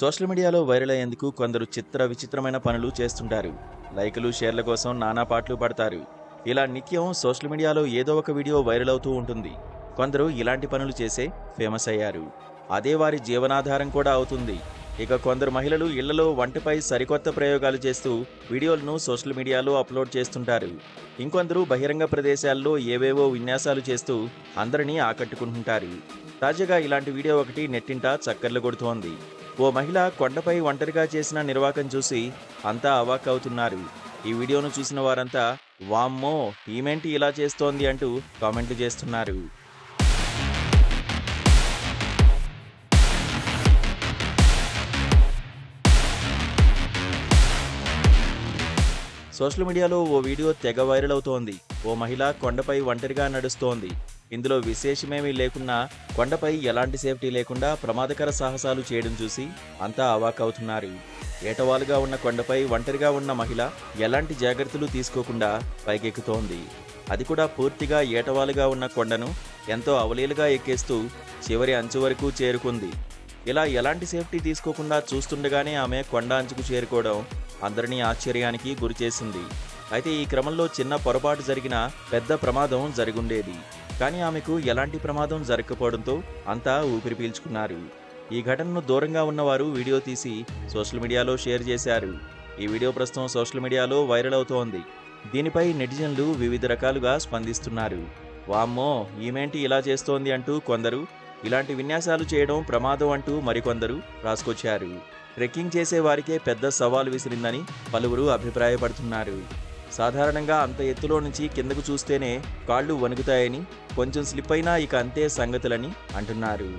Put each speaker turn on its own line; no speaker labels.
Social మీడియాలో viral అయ్యేందుకు కొందరు విచిత్రమైన పనులు చేస్తుంటారు. లైకులు, షేర్ల కోసం నానా పాటలు పడతారు. ఇలా నిత్యం సోషల్ మీడియాలో ఏదో ఒక వీడియో వైరల్ అవుతూ ఉంటుంది. కొందరు ఇలాంటి పనులు చేసే ఫేమస్ అయ్యారు. అదే వారి జీవనాధారం కూడా అవుతుంది. ఇక కొందరు మహిళలు ఇళ్లలో వంటపై సరికొత్త ప్రయోగాలు చేస్తూ వీడియోలను సోషల్ మీడియాలో అప్లోడ్ చేస్తుంటారు. ఇంకొందరు బహిరంగ ప్రదేశాల్లో ఏవేవో విన్యాసాలు చేస్తూ అందరినీ ఆకట్టుకుంటుంటారు. తాజాగా ఇలాంటి వీడియో ఒకటి నెట్టింట చక్కర్లు కొడుతోంది. ఓ మహిళ కొండపై ఒంటరిగా చేసిన నిర్వాకం చూసి అంతా అవాక్కవుతున్నారు. ఈ వీడియోను చూసిన వారంతా వామ్మో ఈమెంటి ఇలా చేస్తోంది అంటూ కామెంట్లు చేస్తున్నారు. సోషల్ మీడియాలో ఓ వీడియో తెగ వైరల్ అవుతోంది. ఓ మహిళ కొండపై ఒంటరిగా నడుస్తోంది. ఇందులో విశేషమేమీ లేకున్నా కొండపై ఎలాంటి సేఫ్టీ లేకుండా ప్రమాదకర సాహసాలు చేయడం చూసి అంతా అవాక్కవుతున్నారు. ఏటవాలుగా ఉన్న కొండపై ఒంటరిగా ఉన్న మహిళ ఎలాంటి జాగ్రత్తలు తీసుకోకుండా పైకెక్కుతోంది. అది కూడా పూర్తిగా ఏటవాలుగా ఉన్న కొండను ఎంతో అవలీలుగా ఎక్కేస్తూ చివరి అంచు వరకు చేరుకుంది. ఇలా ఎలాంటి సేఫ్టీ తీసుకోకుండా చూస్తుండగానే ఆమె కొండ అంచుకు చేరుకోవడం అందరినీ ఆశ్చర్యానికి గురిచేసింది. అయితే ఈ క్రమంలో చిన్న పొరపాటు జరిగినా పెద్ద ప్రమాదం జరిగుండేది. కానీ ఆమెకు ఎలాంటి ప్రమాదం జరగకపోవడంతో అంతా ఊపిరి పీల్చుకున్నారు. ఈ ఘటనను దూరంగా ఉన్నవారు వీడియో తీసి సోషల్ మీడియాలో షేర్ చేశారు. ఈ వీడియో ప్రస్తుతం సోషల్ మీడియాలో వైరల్ అవుతోంది. దీనిపై నెటిజన్లు వివిధ రకాలుగా స్పందిస్తున్నారు. వామ్మో ఈమెంటి ఇలా చేస్తోంది అంటూ కొందరు, ఇలాంటి విన్యాసాలు చేయడం ప్రమాదం అంటూ మరికొందరు రాసుకొచ్చారు. ట్రెక్కింగ్ చేసే వారికే పెద్ద సవాల్ విసిరిందని పలువురు అభిప్రాయపడుతున్నారు. సాధారణంగా అంత ఎత్తులో నుంచి కిందకు చూస్తేనే కాళ్ళు వణుకుతాయని, కొంచెం స్లిప్ అయినా ఇక అంతే సంగతులని అంటున్నారు.